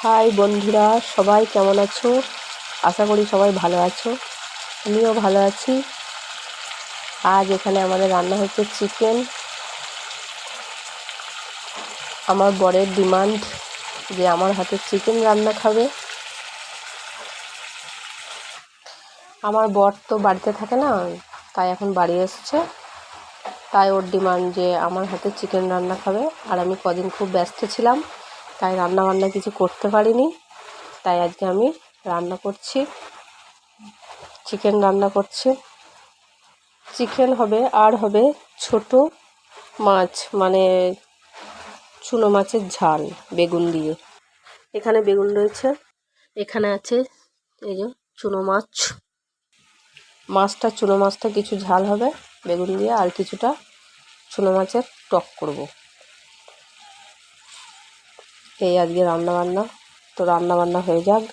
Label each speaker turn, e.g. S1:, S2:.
S1: High বন্ধুরা, সবাই কেমন আছো? আশা করি সবাই ভালো আছো। আমিও ভালো আছি। আজ এখানে আমাদের রান্না হচ্ছে চিকেন। আমার বরের ডিমান্ড যে আমার হাতে চিকেন রান্না খাবে। আমার বর তো বাড়িতে থাকে না, তাই এখন বাড়ি এসছে, তাই ওর ডিমান্ড যে আমার হাতে চিকেন রান্না খাবে। আর আমি কদিন খুব ব্যস্ত ছিলাম, তাই রান্না বান্না কিছু করতে পারিনি। তাই আজকে আমি রান্না করছি, চিকেন রান্না করছি। চিকেন হবে আর হবে ছোট মাছ, মানে চুনো মাছের ঝাল বেগুন দিয়ে। এখানে বেগুন রয়েছে, এখানে আছে এই যে চুনো মাছ। চুনো মাছটা কিছু ঝাল হবে বেগুন দিয়ে, আর কিছুটা চুনো মাছের টক করব। এই আজকে রান্না বান্না। তো রান্না বান্না হয়ে যাক।